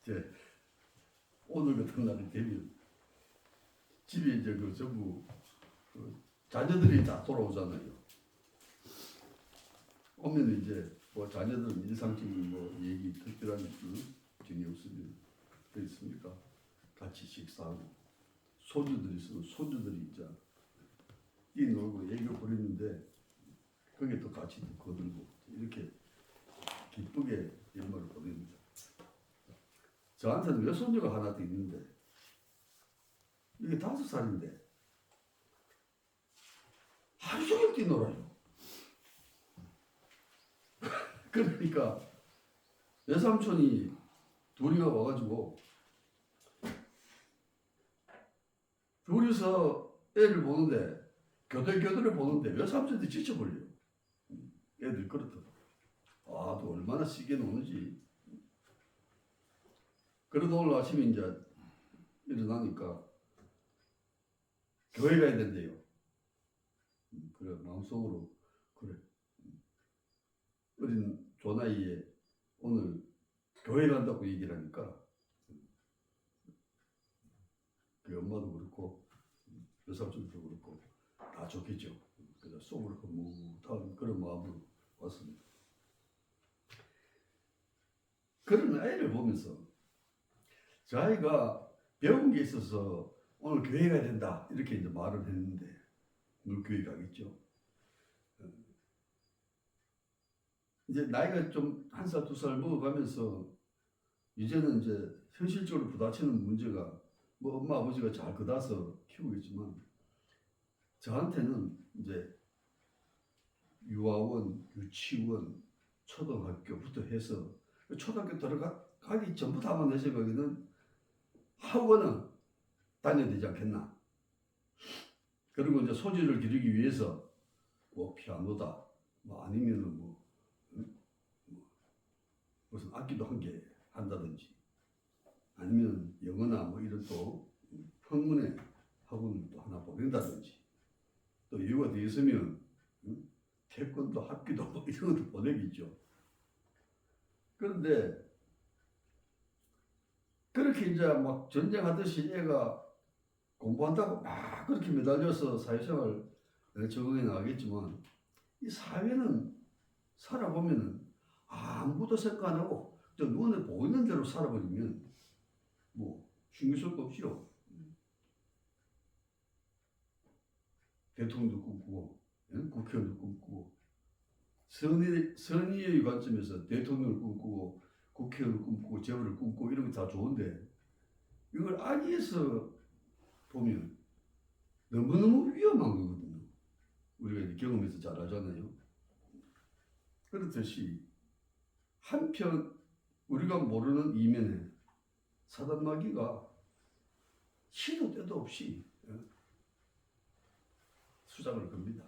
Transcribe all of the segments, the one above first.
이제 오늘 같은 날이 되면 집에 이제 그 전부 그 자녀들이 다 돌아오잖아요. 오면 이제 뭐 자녀들은 일상적인 뭐 얘기 특별한 적이 없으면 돼 있습니까? 같이 식사하고 손주들이 있으면 손주들이 이제 뛰놀고 애교 부리는데 거기에 또 같이 거들고 이렇게 기쁘게 연말을 보냅니다. 저한테는 외손주가 하나 더 있는데 이게 5살인데 하루 종일 뛰놀아요. 그러니까 외삼촌이 둘이가 와가지고 둘이서 애를 보는데 교대교대를 보는데 외삼촌이 지쳐버려요. 애들 그렇다. 아, 또 얼마나 시게 노는지. 그래도 오늘 아침에 이제 일어나니까 교회 가야 된대요. 그래, 마음속으로, 그래. 어린 조나이에 오늘 교회 간다고 얘기를 하니까 그 엄마도 그렇고 여사촌도 그렇고 다 좋겠죠. 그래서 속으로 흐뭇한 그런 마음으로 왔습니다. 그런 아이를 보면서 저 아이가 배운 게 있어서 오늘 교회 가야 된다 이렇게 이제 말을 했는데 늘 교회 가겠죠. 이제 나이가 좀 1살, 2살 먹어가면서 이제는 이제 현실적으로 부딪히는 문제가 뭐 엄마 아버지가 잘 거다서 키우겠지만 저한테는 이제 유아원, 유치원, 초등학교부터 해서 초등학교 들어가기 전부터 아마 내 생각에는 학원은 다녀야 되지 않겠나. 그리고 이제 소질을 기르기 위해서 뭐 피아노다, 뭐 아니면은 뭐 무슨 악기도 한 개 한다든지 아니면 영어나 뭐 이런 또 학문의 학원을 또 하나 보낸다든지 또 여유가 돼 있으면 태권도 합기도 뭐 이런 것도 보내겠죠. 그런데 그렇게 이제 막 전쟁하듯이 애가 공부한다고 막 그렇게 매달려서 사회생활 적응해 나가겠지만 이 사회는 살아보면은 아무것도 생각 안 하고 저 눈에 보이는 대로 살아버리면 뭐 신경 쓸 거 없이요. 대통령도 꿈꾸고 국회의원도 꿈꾸고 선의의 관점에서 대통령을 꿈꾸고 국회의원을 꿈꾸고 재벌을 꿈꾸고 이런 게 다 좋은데 이걸 아기에서 보면 너무너무 위험한 거거든요. 우리가 이제 경험해서 잘 알잖아요. 그렇듯이 한편 우리가 모르는 이면에 사단마귀가 시도 때도 없이 수작을 겁니다.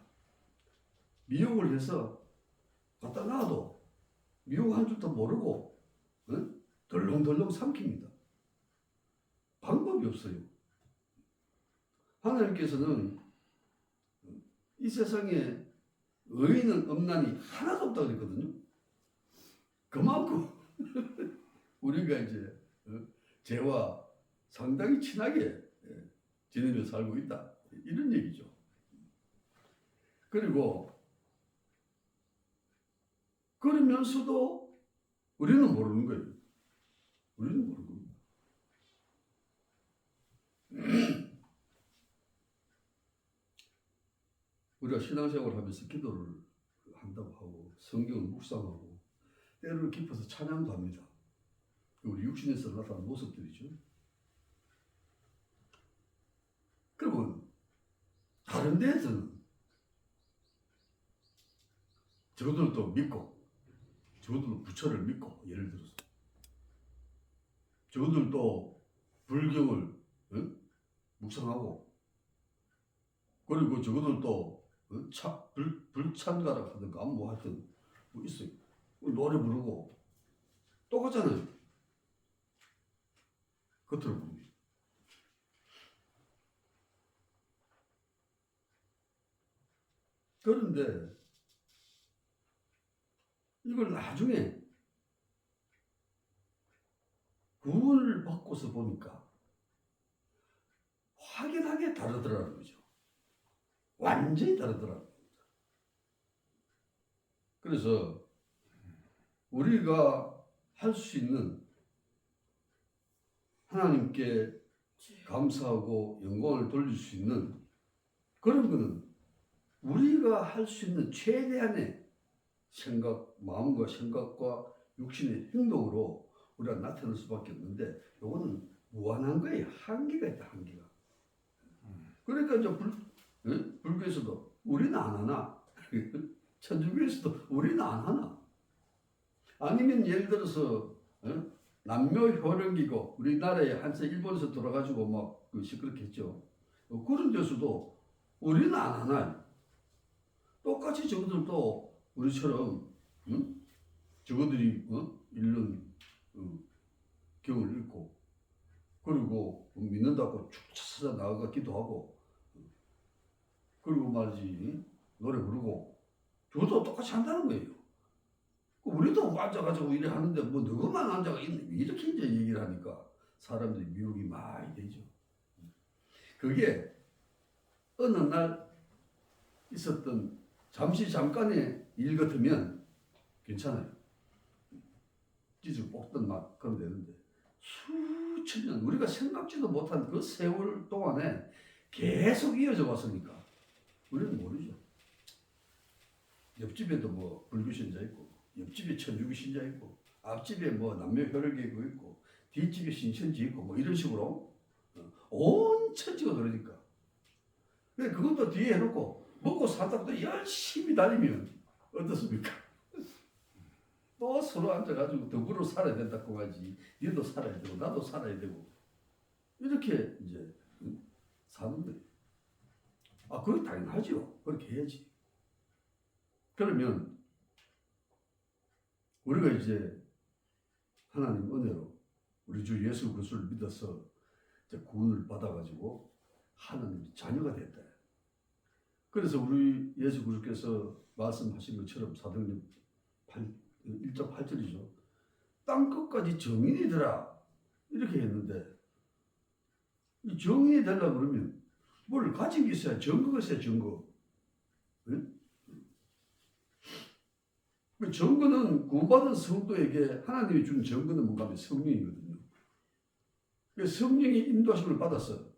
미혹을 해서 갖다 놔도 미혹한 줄도 모르고 덜렁덜렁 삼킵니다. 방법이 없어요. 하나님께서는 이 세상에 의인은 없나니 하나도 없다고 그랬거든요. 그만큼 우리가 이제 죄와 상당히 친하게 지내며 살고 있다. 이런 얘기죠. 그리고 그러면서도 우리는 모르는 거예요. 우리는 모르는 겁니다. 우리가 신앙생활을 하면서 기도를 한다고 하고 성경을 묵상하고 때를 깊어서 찬양도 합니다. 우리 육신에서 나타난 모습들이죠. 그러면 다른 데에서는 저들도 믿고 저들도 부처를 믿고 예를 들어서 저들도 불경을 묵상하고 그리고 저들도 불참가라 하든가 뭐 하여튼 뭐 있어요. 노래 부르고 똑같잖아요. 겉으로 보면. 그런데 이걸 나중에 구원을 바꿔서 보니까 확연하게 다르더라는 거죠. 완전히 다르더라고요. 그래서 우리가 할 수 있는 하나님께 감사하고 영광을 돌릴 수 있는 그런 거는 우리가 할 수 있는 최대한의 생각, 마음과 생각과 육신의 행동으로 우리가 나타낼 수밖에 없는데 이거는 무한한 거예요. 한계가 있다, 한계가. 그러니까 이제 불교에서도 우리는 안 하나? 천주교에서도 우리는 안 하나? 아니면 예를 들어서 남묘 효령기고 우리나라에 한때 일본에서 돌아가지고 막 시끄럽게 했죠. 그런 데서도 우리는 안 하나? 똑같이 저들도 우리처럼 저들이 읽는 경을 읽고 그리고 믿는다고 쭉 찾아 나가 기도하고 그리고 말이지 노래 부르고 저도 똑같이 한다는 거예요. 우리도 앉아가지고 이래 하는데 뭐 너만 앉아가 있네 이렇게 이제 얘기를 하니까 사람들이 미혹이 많이 되죠. 그게 어느 날 있었던 잠깐의 일 같으면 괜찮아요. 찢어 뽑든 막 그러면 되는데 수천 년 우리가 생각지도 못한 그 세월 동안에 계속 이어져 왔으니까 우리는 모르죠. 옆집에도 뭐 불교 신자 있고 옆집에 천주교 신자 있고 앞집에 뭐 남녀 혈혈계고 있고 뒷집에 신천지 있고 뭐 이런 식으로 온 천지가 그러니까 근데 그것도 뒤에 해놓고 먹고 살다가 열심히 다니면 어떻습니까? 또 서로 앉아가지고 더불어 살아야 된다고 하지. 얘도 살아야 되고 나도 살아야 되고 이렇게 이제 사는 거예요. 아, 그게 당연하죠. 그렇게 해야지. 그러면 우리가 이제 하나님 은혜로 우리 주 예수 그리스도를 믿어서 이제 구원을 받아가지고 하나님 자녀가 됐다. 그래서 우리 예수 그리스도께서 말씀하신 것처럼 사도행전 1장 8절이죠. 땅끝까지 정인이 되라 이렇게 했는데 이 정인이 되려고 그러면 뭘 가진 게 있어야 증거가 있어야 증거. 응? 그 증거는 구원받은 성도에게 하나님이 준 증거는 뭔가 하면 성령이거든요. 성령이 인도하심을 받아서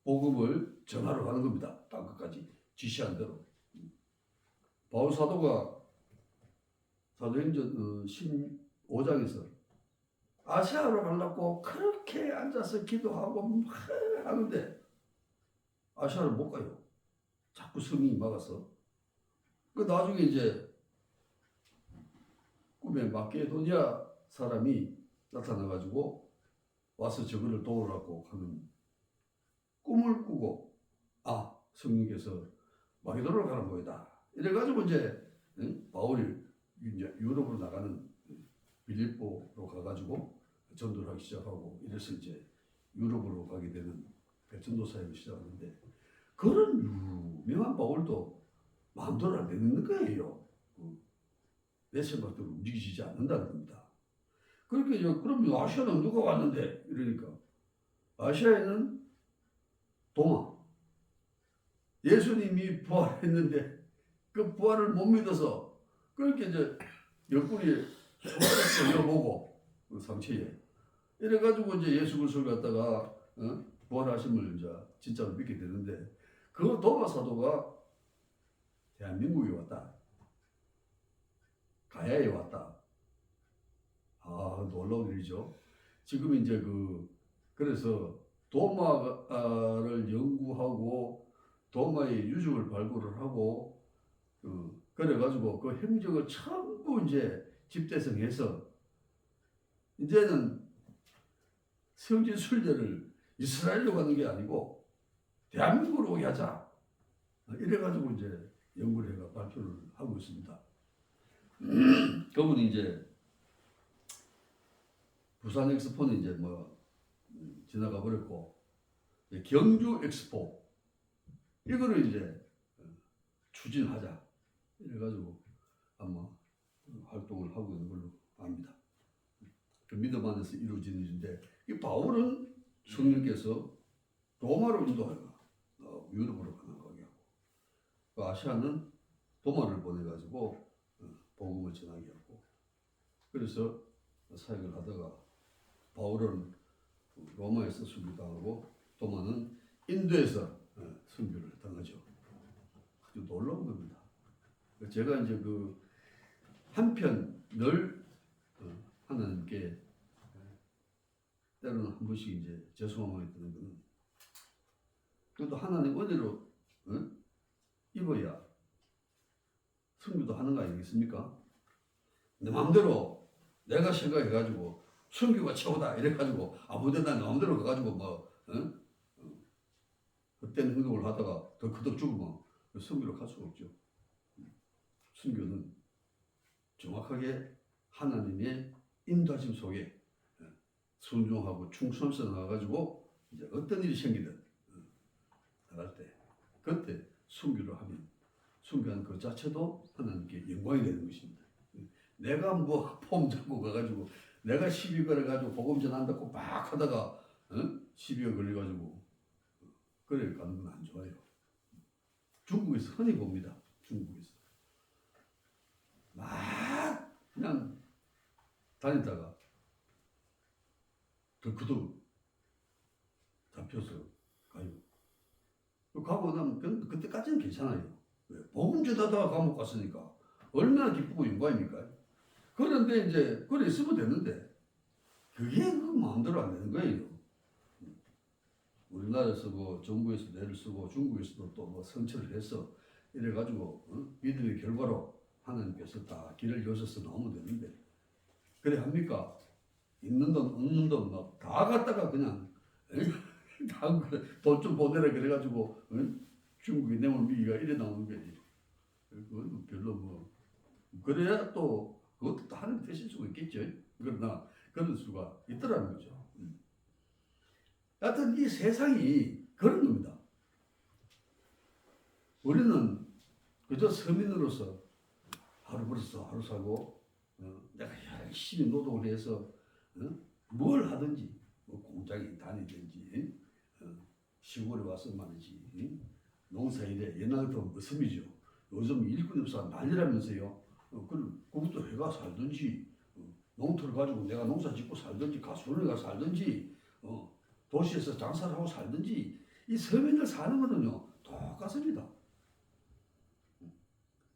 복음을 전하러 가는 겁니다. 땅끝까지 지시한 대로. 바울 사도가 사도행전 15장에서 아시아로 가려고 그렇게 앉아서 기도하고 막 하는데 아시아를 못 가요. 자꾸 성령이 막아서. 그 나중에 이제 꿈에 마케도니아 사람이 나타나가지고 와서 저거를 도우라고 하는 꿈을 꾸고 성령께서 마케도니아로 가는 거이다. 이래가지고 이제 바울이 이제 유럽으로 나가는 빌립보로 가가지고 전도를 하기 시작하고 이래서 이제 유럽으로 가게 되는 전도 사역을 시작하는데 그런 유명한 바울도 마음대로 안 되는 거예요. 내 생각대로 움직이지 않는다는 겁니다. 그러니까 그럼 아시아는 누가 왔는데 이러니까 아시아에는 도마 예수님이 부활했는데 그 부활을 못 믿어서 그렇게 이제 옆구리에 손가락 걸려보고 그 상처에 이래가지고 이제 예수 그리스도를 갖다가 부활하심을 이제 진짜로 믿게 되는데 그 도마 사도가 대한민국에 왔다. 가야에 왔다. 놀라운 일이죠. 지금 이제 그래서 도마를 연구하고 도마의 유적을 발굴을 하고 그래가지고 그 행적을 전부 이제 집대성해서 이제는 성진 순례를 이스라엘로 가는 게 아니고 대한민국으로 오게 하자. 이래가지고 이제 연구를 해가 발표를 하고 있습니다. 그분이 이제 부산 엑스포는 이제 뭐 지나가 버렸고 경주 엑스포 이거를 이제 추진하자 이래가지고 아마 활동을 하고 있는 걸로 압니다. 믿음 안에서 이루어지는 일인데 이 바울은 성령께서 로마로 인도하여 유럽으로 가게 하고 그 아시아는 도마를 보내가지고 복음을 전하게 하고 그래서 사역을 하다가 바울은 로마에서 순교당하고 도마는 인도에서 순교를 당하죠. 아주 놀라운 겁니다. 제가 이제 그 한편 늘 하나님께 때로는 한 번씩 이제 죄송함이 드는 거는 그래도 하나님 은혜로 입어야 순교도 하는 거 아니겠습니까? 내 마음대로 내가 생각해가지고 순교가 최고다 이래가지고 아무데나 내 마음대로 가가지고 뭐 그때는 행동을 하다가 더 그덕 죽으면 순교로 갈 수가 없죠. 순교는 정확하게 하나님의 인도하심 속에 순종하고 충성해서 나가가지고 이제 어떤 일이 생기든 나갈 때 그때 순교를 하면 순교한 그 자체도 하나님께 영광이 되는 것입니다. 내가 뭐 폼 잡고 가가지고 내가 시비 걸어가지고 복음 전한다고 막 하다가 시비가 걸려가지고 그래 가는 건 안 좋아요. 중국에서 흔히 봅니다. 중국에서 막 그냥 다니다가 덜크덕 잡혀서 가요. 가고 나면 그때까지는 괜찮아요. 왜? 복음 전하다가 감옥 갔으니까 얼마나 기쁘고 영광입니까? 그런데 이제 그래 있으면 되는데 그게 그 마음대로 안 되는 거예요. 우리나라에서 뭐 정부에서 뇌를 쓰고 중국에서도 또 뭐 선처를 해서 이래가지고 믿음의 결과로 하나님께서 다 길을 여셔서 나오면 되는데 그래 합니까? 있는 돈 없는 돈 막 다 갖다가 그냥 돈 좀 보내라 그래가지고 중국의 뇌물 미기가 이래 나오는 거지. 그건 별로 뭐 그래야 또 그것도 또 하나님 되실 수가 있겠죠. 그러나 그런 수가 있더라는 거죠. 하여튼 이 세상이 그런 겁니다. 우리는 그저 서민으로서 하루 벌어서 하루 살고 내가 열심히 노동을 해서 뭘 하든지 뭐 공장에 다니든지 시골에 와서 말이지 농사일에 옛날 같으면 무슨이죠. 요즘 일꾼 없어 난리라면서요. 그럼 그것도 해가 살든지 농토를 가지고 내가 농사 짓고 살든지 가수원에 가서 살든지 도시에서 장사를 하고 살든지 이 서민들 사는 거는요 똑같습니다.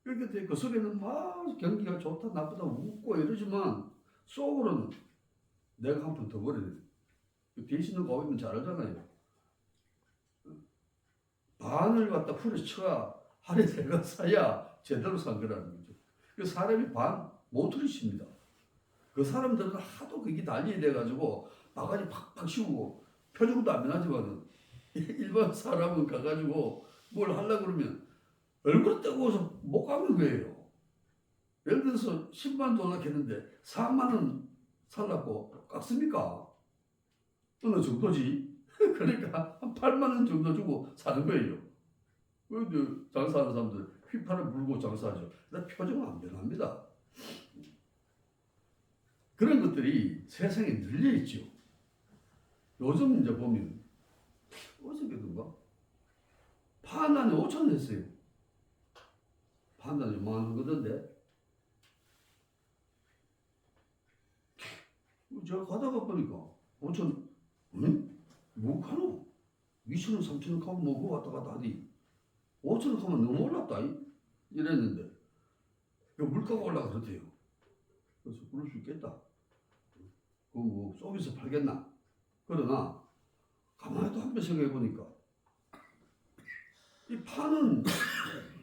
그렇게 그 속에는 막 경기가 좋다 나쁘다 웃고 이러지만 속으로는 내가 한 푼 더 벌어야 돼. 대신은 가보면 잘 알잖아요. 반을 갖다 후려쳐야 할인 내가 사야 제대로 산 거라는 거죠. 그 사람이 반 모퉁이십니다. 그 사람들은 하도 그게 난리 돼가지고 바가지 팍팍 씌우고 표정도 안 변하지만은 일반 사람은 가가지고 뭘 하려고 그러면 얼굴 뜨고서 못 가는 거예요. 예를 들어서 10만 원 했는데 4만 원 살라고 깎습니까? 어느 정도지? 그러니까 한 8만 원 정도 주고 사는 거예요. 그 장사하는 사람들 휘파를 불고 장사하죠. 근데 표정은 안 변합니다. 그런 것들이 세상에 늘려 있죠. 요즘 이제 보면 어저께든가 판단에 5천 원 했어요. 판단이 많은 거던데 제가 가다가 보니까 5천 뭐 가노? 2천 원, 3천 원 가면 뭐 왔다 갔다 하디 5천 원 가면 너무 올랐다 이랬는데 물가가 올라가 그렇대요. 그래서 그럴 수 있겠다. 그 뭐 속에서 팔겠나? 그러나 가만히 또 한번 생각해 보니까 이 파는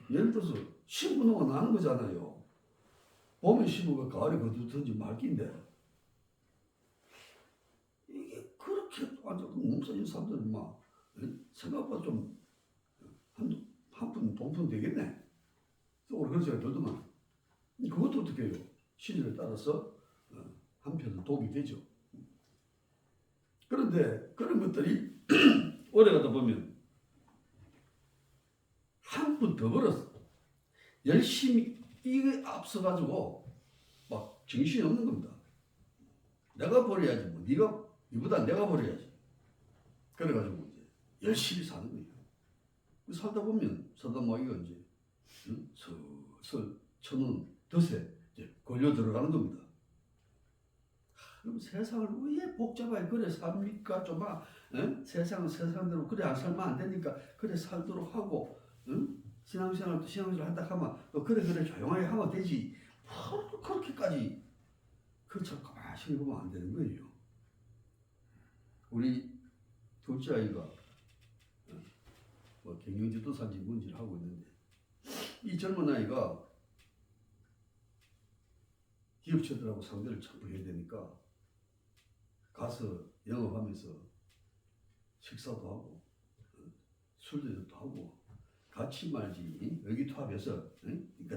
예를 들어서 신분호가 나는 거잖아요. 봄에 심으면 가을에 거두든지 말기인데 이게 그렇게 완전 농사진 사람들은 막 생각보다 좀 한 푼, 돈푼 되겠네. 속으로 그런 생각이 들더만 그것도 어떻게 해요? 시절에 따라서 한편은 도움이 되죠. 그런데 그런 것들이 오래 가다 보면 한 푼 더 벌었어. 열심히 이게 앞서가지고 막 정신이 없는 겁니다. 내가 버려야지 뭐 네가 이보다 내가 버려야지. 그래가지고 이제 열심히 사는 거예요. 살다 보면 사단마귀가 이제 슬슬 천원 덫에 이제 걸려 들어가는 겁니다. 그럼 세상을 왜 복잡하게 그래 삽니까? 좀 세상은 세상대로 그래 안 살면 안 되니까 그래 살도록 하고 신앙생활도 신앙생활 한다 하면 또 그래 조용하게 하면 되지. 뭐 그렇게까지 그참 가만히 생각하면 안 되는 거예요. 우리 둘째 아이가 뭐 경영지도사인지 뭔지를 하고 있는데 이 젊은 아이가 기업체들하고 상대를 자꾸 해야 되니까 가서 영업하면서 식사도 하고 술도 하고 같이 말지 의기투합해서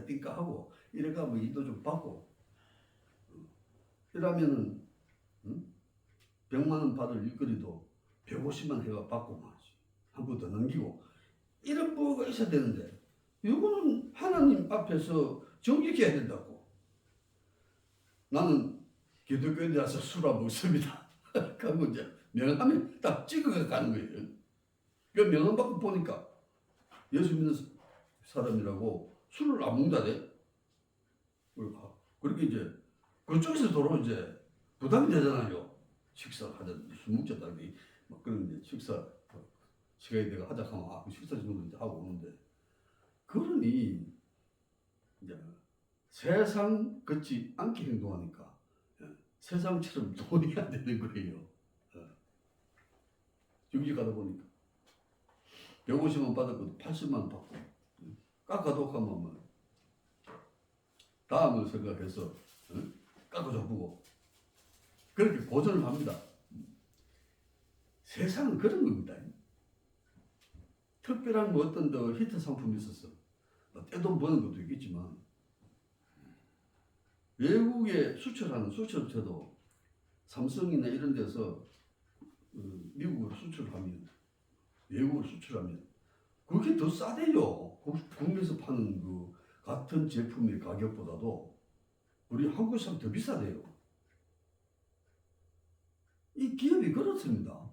띵까 하고 이래가 뭐 일도 좀 받고 이러면은 100만 원 받을 일거리도 150만 해가 받고 말이지 한 번 더 넘기고 이런 뭐가 있어야 되는데 이거는 하나님 앞에서 정직히 해야 된다고. 나는 기독교에 대해서 술 안 먹습니다. 그리고 이제 명함에 딱 찍어가 가는 거예요. 그 명함 받고 보니까 예수 믿는 사람이라고 술을 안 먹는다네. 그렇게 이제 그쪽에서 도로 이제 부담이 되잖아요. 식사를 하든 술 먹자다니 막 그런 이제 식사 시간이 내가 하자 하면 식사 정도 이제 하고 오는데 그러니 이제 세상 같지 않게 행동하니까 세상처럼 돈이 안 되는 거예요. 중지 가다 보니까 150만 받았거든 80만 원 받고 깎아도 하면 뭐 다음을 생각해서 깎아줘보고 그렇게 고전을 합니다. 세상은 그런 겁니다. 특별한 뭐 어떤 더 히트 상품이 있었어. 떼돈 버는 것도 있겠지만 외국에 수출하는 수출업체도 삼성이나 이런 데서 미국으로 수출하면 외국으로 수출하면 그게 더 싸대요. 국내에서 파는 그 같은 제품의 가격보다도 우리 한국 사람 더 비싸대요. 이 기업이 그렇습니다.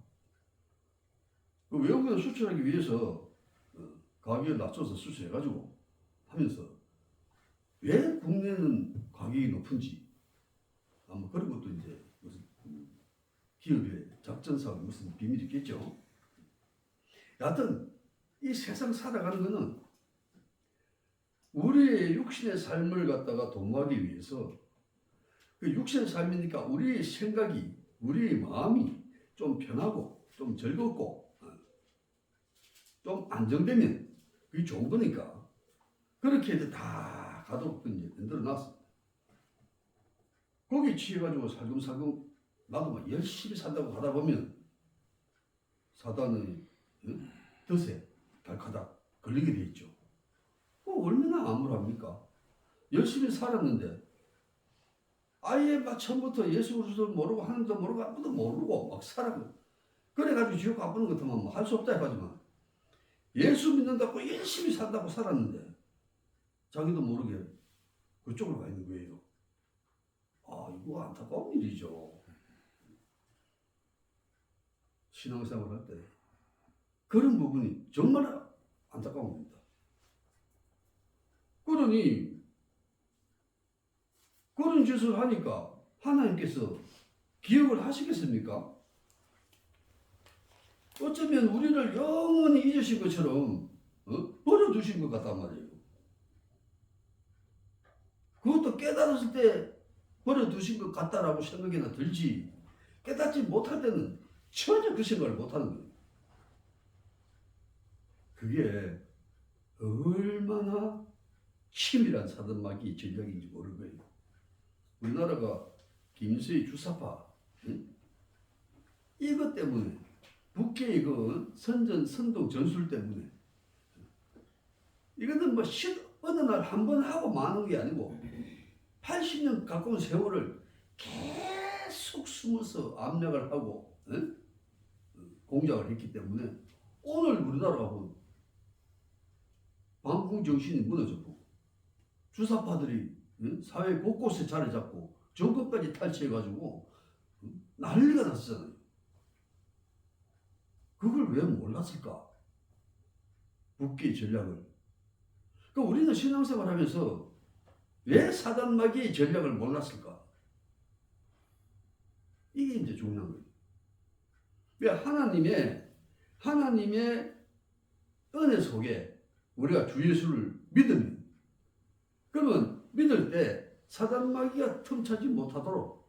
그 외국에 수출하기 위해서 가격을 낮춰서 수출해가지고 하면서 왜 국내는 가격이 높은지 아마 그런 것도 이제 무슨 기업의 작전 사업에 무슨 비밀이 있겠죠. 여하튼 이 세상 살아가는 거는 우리의 육신의 삶을 갖다가 도모하기 위해서 그 육신의 삶이니까 우리의 생각이 우리의 마음이 좀 편하고 좀 즐겁고 좀 안정되면 그게 좋은 거니까 그렇게 이제 다 가도록 이제 만들어 놨습니다. 거기에 취해가지고 살금살금 나도 막 열심히 산다고 하다 보면 사단의 덫에 발가닥 걸리게 돼 있죠. 얼마나 암울합니까? 열심히 살았는데 아예 막 처음부터 예수 그리스도를 모르고 하나님도 모르고 아무도 모르고 막 살아고 그래가지고 지옥 가보는 것 같으면 할 수 없다 해가지만 예수 믿는다고 열심히 산다고 살았는데 자기도 모르게 그쪽으로 가 있는 거예요. 이거 안타까운 일이죠. 신앙생활 할 때 그런 부분이 정말 안타까운 겁니다. 그러니 그런 짓을 하니까 하나님께서 기억을 하시겠습니까? 어쩌면 우리를 영원히 잊으신 것처럼 버려두신 것 같단 말이에요. 그것도 깨달았을 때 버려두신 것 같다라고 생각이나 들지 깨닫지 못할 때는 전혀 그 생각을 못하는 거예요. 그게 얼마나 치밀한 사단마귀 전략인지 모르는 거예요. 우리나라가 김수의 주사파 이것 때문에 북계의 그 선전 선동 전술 때문에 이것은 뭐 어느 날 한 번 하고 마는 게 아니고 80년 가까운 세월을 계속 숨어서 압력을 하고 공작을 했기 때문에 오늘 우리나라가 본 반공 정신이 무너졌고 주사파들이 사회 곳곳에 자리 잡고 정권까지 탈취해가지고 난리가 났었잖아요. 그걸 왜 몰랐을까? 북귀의 전략을. 그러니까 우리는 신앙생활 하면서 왜 사단마귀의 전략을 몰랐을까? 이게 이제 중요한 거예요. 왜 하나님의 은혜 속에 우리가 주 예수를 믿으면, 그러면 믿을 때 사단마귀가 틈차지 못하도록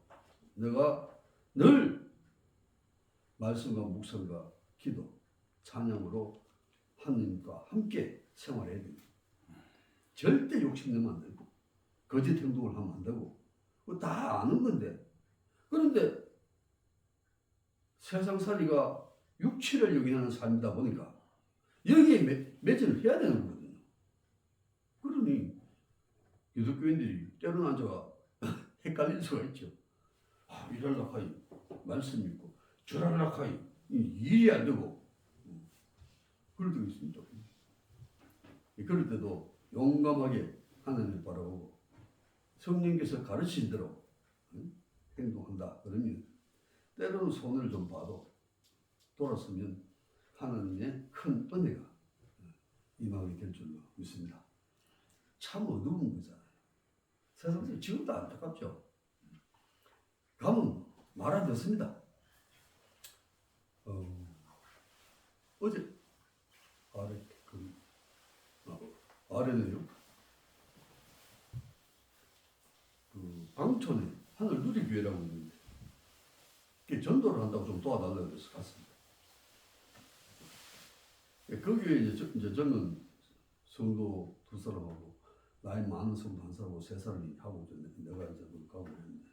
내가 늘 말씀과 묵상과 기도, 찬양으로 하나님과 함께 생활해야 됩니다. 절대 욕심내면 안 되고 거짓 행동을 하면 안 되고 다 아는 건데, 그런데 세상살이가 육체를 요구하는 삶이다 보니까 여기에 매진을 해야 되는 거거든요. 그러니 기독교인들이 때로는 앉아가 헷갈릴 수가 있죠. 일하려고 하이 말씀 있고 절하려고 하이 일이 안 되고 그럴 때가 있습니다. 그럴 때도 용감하게 하나님을 바라보고 성령께서 가르친 대로 행동한다. 그러면 때로는 손을 좀 봐도 돌아서면 하나님의 큰 은혜가 임하게 될 줄로 믿습니다. 참 어두운 거잖아요. 세상에서 지금도 안타깝죠. 가면 말 안 듣습니다. 어제 아래는요. 그 방촌에 하늘 누리교회라고 있는데 전도를 한다고 좀 도와달라고 해서 갔습니다. 거기에 이제 젊은 성도 두 사람하고 나이 많은 성도 한 사람하고 세 사람이 하고 내가 이제 가고 그랬는데,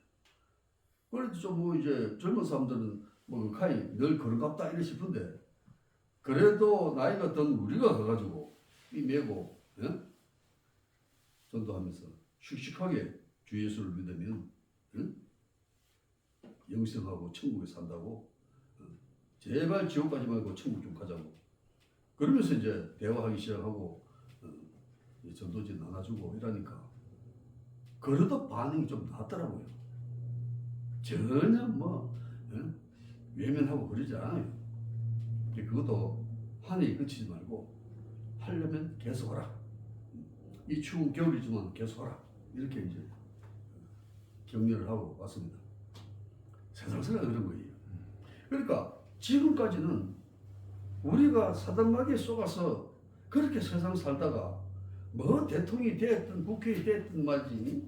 그래도 좀 뭐 이제 젊은 사람들은 뭐 가히 늘 그런갑다 이래 싶은데, 그래도 나이가 든 우리가 가가지고 이 메고 전도하면서 씩씩하게 주 예수를 믿으면 영생하고 천국에 산다고, 제발 지옥 가지 말고 천국 좀 가자고 그러면서 이제 대화하기 시작하고 전도지 나눠주고 이러니까 그래도 반응이 좀 나왔더라고요. 전혀 뭐 외면하고 그러지 않아요. 그것도 한해 그치지 말고 하려면 계속하라. 이 추운 겨울이지만 계속하라. 이렇게 이제 격려를 하고 왔습니다. 세상사가 그런 거예요. 그러니까 지금까지는 우리가 사단마귀에 속아서 그렇게 세상 살다가 뭐 대통령이 됐든 국회에 됐든 말이지,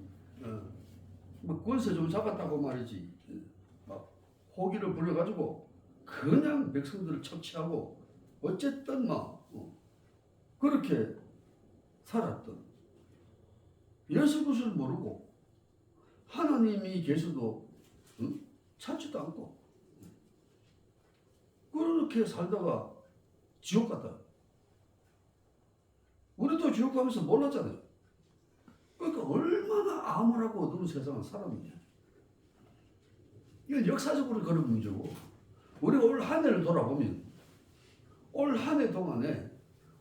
뭐 권세 좀 잡았다고 말이지, 막 호기를 불려가지고 그냥 백성들을 척취하고 어쨌든 막 그렇게 살았던, 예수 그리스도를 모르고 하나님이 계셔도 찾지도 않고 그렇게 살다가 지옥 갔다. 우리도 지옥 가면서 몰랐잖아요. 그러니까 얼마나 암울하고 어두운 세상을 살았느냐. 이건 역사적으로 그런 문제고, 우리가 올 한 해를 돌아보면 올 한 해 동안에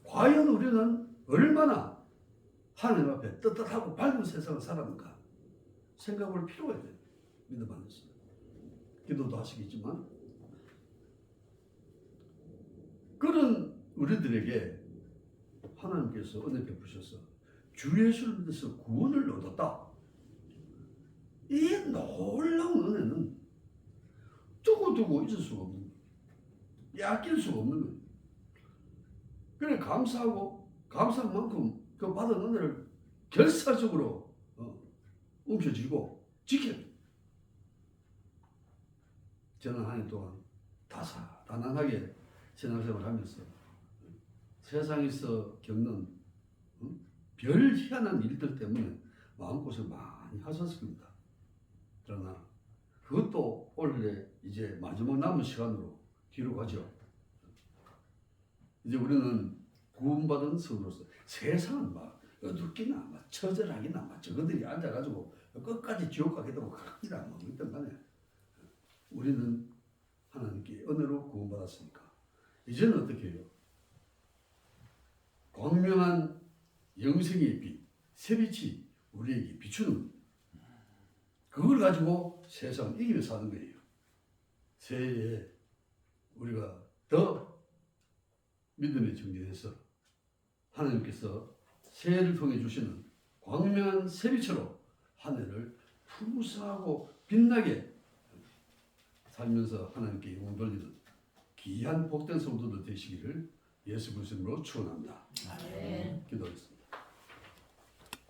과연 우리는 얼마나 하나님 앞에 떳떳하고 밝은 세상을 살았는가 생각할 필요가 있어요. 믿음 안에서 기도도 하시겠지만, 그런 우리들에게 하나님께서 은혜 베푸셔서 주 예수를 믿어서 구원을 얻었다. 이 놀라운 은혜는 두고두고 잊을 수가 없는 거예요. 아낄 수가 없는 거예요. 그래 감사하고 감사한 만큼 그 받은 은혜를 결사적으로 움켜쥐고 지켜야 돼요. 저는 한 해 동안 다사다난하게 신앙생활을 하면서 세상에서 겪는 별 희한한 일들 때문에 마음고생 많이 하셨을 겁니다. 그러나 그것도 원래 이제 마지막 남은 시간으로 뒤로 가죠. 이제 우리는 구원받은 성으로서 세상은 막 어둡기나 막 처절하기나 막 저것들이 앉아가지고 끝까지 지옥 가게 되고 그렇기나 뭐 있던 간에 우리는 하나님께 은혜로 구원받았으니까 이제는 어떻게 해요? 광명한 영생의 빛, 새빛이 우리에게 비추는, 그걸 가지고 세상을 이기며 사는 거예요. 새해에 우리가 더 믿음의 정진해서 하나님께서 새해를 통해 주시는 광명한 새비처럼 한 해를 푸르스하고 빛나게 살면서 하나님께 영광 돌리는 귀한 복된 성도들 되시기를 예수 그리스도로 축원합니다. 아멘. 기도하겠습니다.